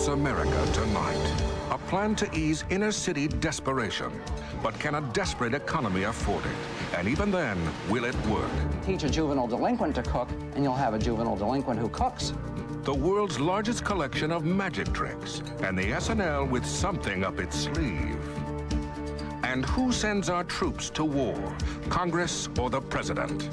This America Tonight. A plan to ease inner city desperation. But can a desperate economy afford it? And even then, will it work? Teach a juvenile delinquent to cook, and you'll have a juvenile delinquent who cooks. The world's largest collection of magic tricks, and the SNL with something up its sleeve. And who sends our troops to war, Congress or the President?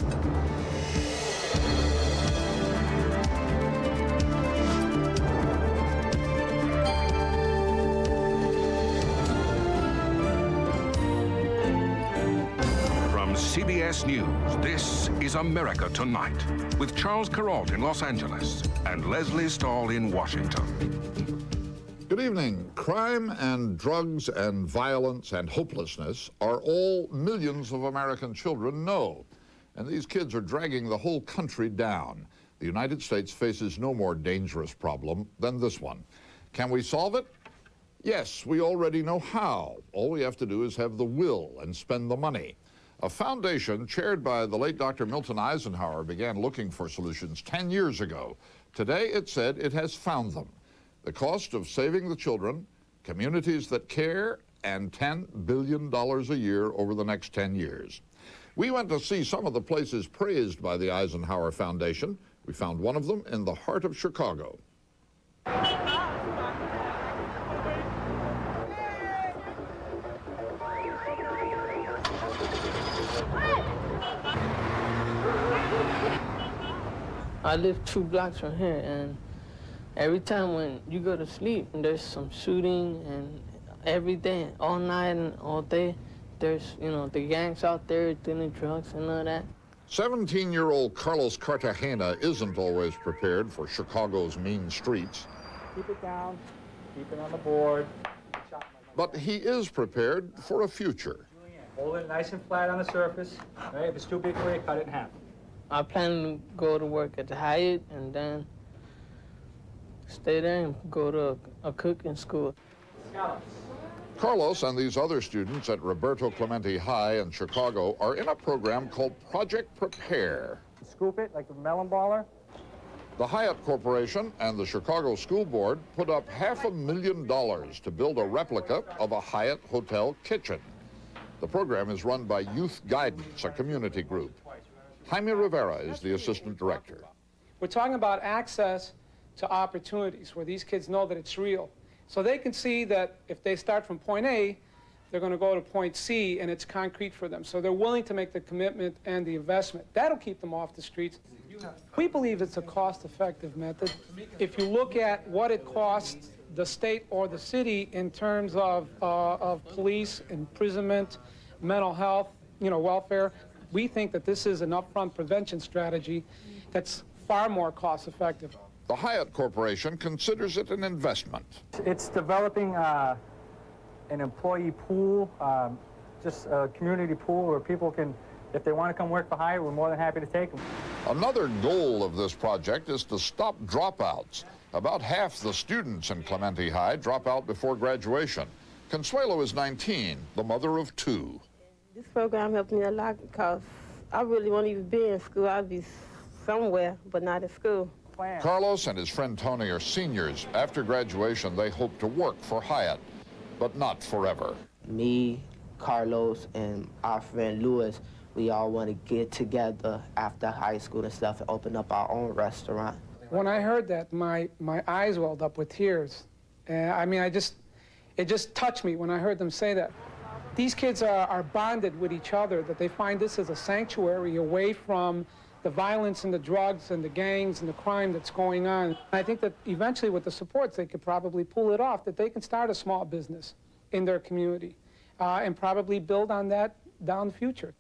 CBS News, this is America Tonight, with Charles Kuralt in Los Angeles and Lesley Stahl in Washington. Good evening. Crime and drugs and violence and hopelessness are all millions of American children know. And these kids are dragging the whole country down. The United States faces no more dangerous problem than this one. Can we solve it? Yes, we already know how. All we have to do is have the will and spend the money. A foundation chaired by the late Dr. Milton Eisenhower began looking for solutions 10 years ago. Today, it said it has found them. The cost of saving the children, communities that care, and $10 billion a year over the next 10 years. We went to see some of the places praised by the Eisenhower Foundation. We found one of them in the heart of Chicago. I live 2 blocks from here, and every time when you go to sleep, there's some shooting, and every day, all night and all day, there's, the gangs out there dealing drugs and all that. 17-year-old Carlos Cartagena isn't always prepared for Chicago's mean streets. Keep it down, keep it on the board. But he is prepared for a future. Hold it nice and flat on the surface. Right? If it's too big for you, cut it in half. I plan to go to work at the Hyatt and then stay there and go to a cooking school. Carlos and these other students at Roberto Clemente High in Chicago are in a program called Project Prepare. Scoop it like a melon baller. The Hyatt Corporation and the Chicago School Board put up $500,000 to build a replica of a Hyatt hotel kitchen. The program is run by Youth Guidance, a community group. Jaime Rivera is the assistant director. We're talking about access to opportunities where these kids know that it's real. So they can see that if they start from point A, they're going to go to point C, and it's concrete for them. So they're willing to make the commitment and the investment. That'll keep them off the streets. We believe it's a cost-effective method. If you look at what it costs the state or the city in terms of police, imprisonment, mental health, welfare, we think that this is an upfront prevention strategy that's far more cost-effective. The Hyatt Corporation considers it an investment. It's developing an employee pool, just a community pool where people can, if they want to come work for Hyatt, we're more than happy to take them. Another goal of this project is to stop dropouts. About half the students in Clemente High drop out before graduation. Consuelo is 19, the mother of 2. This program helped me a lot because I really won't even be in school. I'd be somewhere, but not at school. Carlos and his friend Tony are seniors. After graduation, they hope to work for Hyatt, but not forever. Me, Carlos, and our friend Louis, we all want to get together after high school and stuff and open up our own restaurant. When I heard that, my eyes welled up with tears. It just touched me when I heard them say that. These kids are bonded with each other, that they find this as a sanctuary away from the violence and the drugs and the gangs and the crime that's going on. I think that eventually with the supports, they could probably pull it off, that they can start a small business in their community and probably build on that down the future.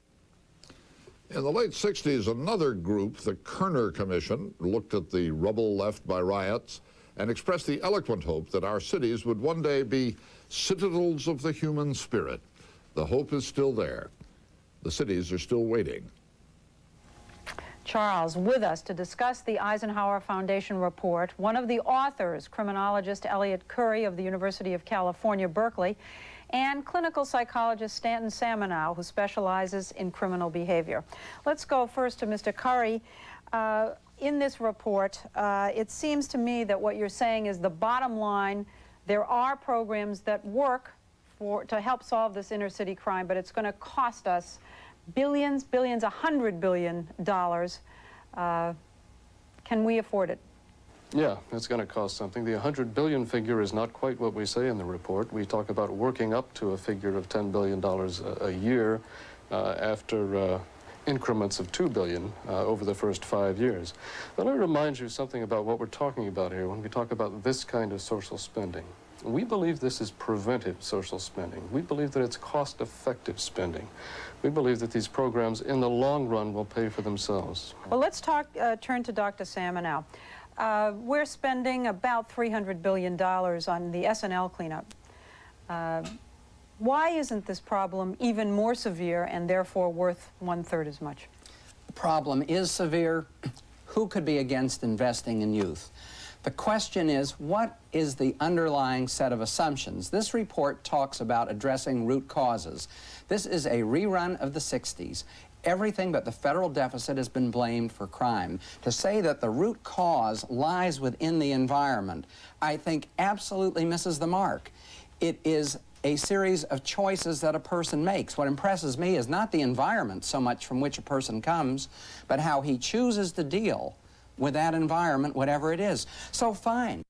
In the late 60s, another group, the Kerner Commission, looked at the rubble left by riots and expressed the eloquent hope that our cities would one day be citadels of the human spirit. The hope is still there. The cities are still waiting. Charles, with us to discuss the Eisenhower Foundation report, one of the authors, criminologist Elliot Curry of the University of California, Berkeley, and clinical psychologist Stanton Samanow, who specializes in criminal behavior. Let's go first to Mr. Curry. in this report, it seems to me that what you're saying is the bottom line, there are programs that work to help solve this inner city crime, but it's going to cost us billions, $100 billion. Can we afford it? Yeah, it's going to cost something. The 100 billion figure is not quite what we say in the report. We talk about working up to a figure of $10 billion a year after increments of $2 billion over the first 5 years. But let me remind you something about what we're talking about here when we talk about this kind of social spending. We believe this is preventive social spending. We believe that it's cost-effective spending. We believe that these programs in the long run will pay for themselves. Well, let's turn to Dr. Sama now. We're spending about $300 billion on the SNL cleanup. Why isn't this problem even more severe and therefore worth 1/3 as much? The problem is severe. Who could be against investing in youth? The question is, what is the underlying set of assumptions? This report talks about addressing root causes. This is a rerun of the 60s. Everything but the federal deficit has been blamed for crime. To say that the root cause lies within the environment, I think absolutely misses the mark. It is a series of choices that a person makes. What impresses me is not the environment so much from which a person comes, but how he chooses to deal with that environment, whatever it is. So fine.